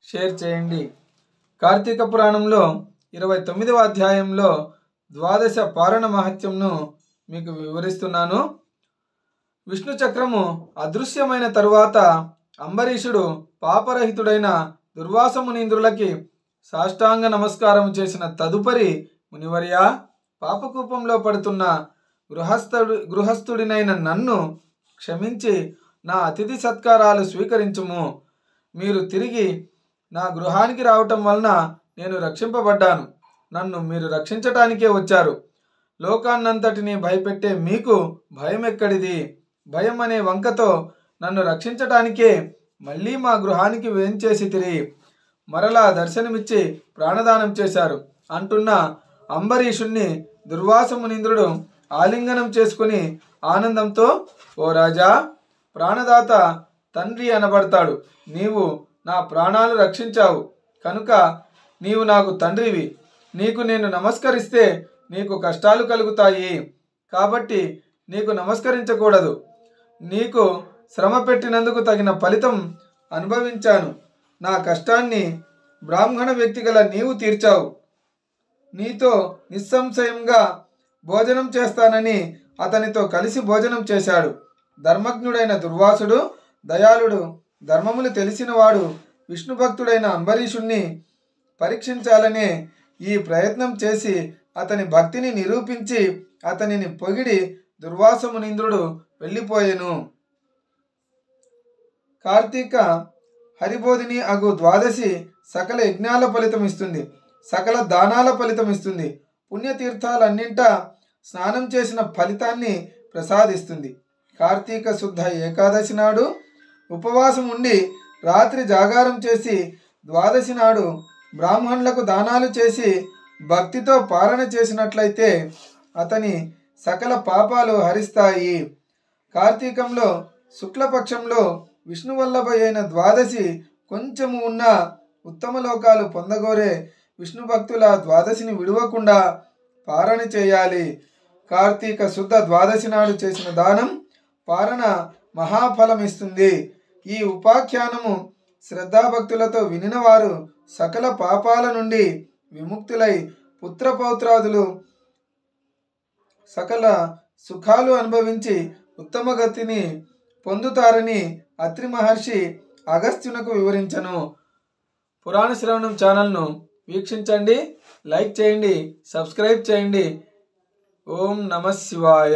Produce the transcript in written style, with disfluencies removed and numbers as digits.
Share చేయండి. కార్తీక పురాణంలో 29వ అధ్యాయంలో ద్వాదశ పారణ మహత్యంను మీకు వివరిస్తున్నాను. విష్ణు చక్రము అదృశ్యమైన తరువాత అంబరీషుడు పాపరహితుడైన దుర్వాస మునీంద్రులకి సాష్టాంగ నమస్కారం చేసిన తదుపరి, మునివర్య, పాపకూపంలో పడుతున్న గృహస్థుడినైన నన్ను క్షమించి నా అతిథి సత్కారాలు స్వీకరించుము. మీరు తిరిగి నా గృహానికి రావటం వలన నేను రక్షింపబడ్డాను. నన్ను మీరు రక్షించటానికే వచ్చారు. లోకాన్నంతటినీ భయపెట్టే మీకు భయం ఎక్కడిది? భయం అనే వంకతో నన్ను రక్షించటానికే మళ్ళీ మా గృహానికి వేంచేసి తిరిగి మరలా దర్శనమిచ్చి ప్రాణదానం చేశారు అంటున్న అంబరీషుణ్ణి దుర్వాస మునీంద్రుడు ఆలింగనం చేసుకుని ఆనందంతో, ఓ రాజా, ప్రాణదాత తండ్రి అనబడతాడు. నీవు నా ప్రాణాలు రక్షించావు కనుక నీవు నాకు తండ్రివి. నీకు నేను నమస్కరిస్తే నీకు కష్టాలు కలుగుతాయి. కాబట్టి నీకు నమస్కరించకూడదు. నీకు శ్రమ పెట్టినందుకు తగిన ఫలితం అనుభవించాను. నా కష్టాన్ని బ్రాహ్మణ వ్యక్తి గల నీవు తీర్చావు. నీతో నిస్సంశయంగా భోజనం చేస్తానని అతనితో కలిసి భోజనం చేశాడు. ధర్మజ్ఞుడైన దుర్వాసుడు, దయాళుడు, ధర్మములు తెలిసినవాడు విష్ణు భక్తుడైన అంబరీషుణ్ణి పరీక్షించాలనే ఈ ప్రయత్నం చేసి అతని భక్తిని నిరూపించి అతనిని పొగిడి దుర్వాస మునీంద్రుడు వెళ్ళిపోయెను. కార్తీక హరిబోధిని అగు ద్వాదశి సకల యజ్ఞాల ఫలితం ఇస్తుంది, సకల దానాల ఫలితం ఇస్తుంది, పుణ్యతీర్థాలన్నింటా స్నానం చేసిన ఫలితాన్ని ప్రసాదిస్తుంది. కార్తీక శుద్ధ ఏకాదశి నాడు ఉపవాసం ఉండి రాత్రి జాగారం చేసి ద్వాదశి నాడు బ్రాహ్మణులకు దానాలు చేసి భక్తితో పాలన చేసినట్లయితే అతని సకల పాపాలు హరిస్తాయి. కార్తీకంలో శుక్లపక్షంలో విష్ణువల్లభ అయిన ద్వాదశి కొంచెము ఉన్న ఉత్తమ లోకాలు పొందగోరే విష్ణు భక్తుల ద్వాదశిని విడవకుండా పారణ చేయాలి. కార్తీక శుద్ధ ద్వాదశి నాడు చేసిన దానం పారణ మహాఫలమిస్తుంది. ఈ ఉపాఖ్యానము శ్రద్ధాభక్తులతో వినినవారు సకల పాపాల నుండి విముక్తులై పుత్రపౌత్రాదులు సకల సుఖాలు అనుభవించి ఉత్తమ గతిని పొందుతారని అత్రి మహర్షి అగస్త్యునకు వివరించను. పురాణ శ్రవణం ఛానల్ను వీక్షించండి, లైక్ చేయండి, సబ్స్క్రైబ్ చేయండి. ఓం నమః శివాయ.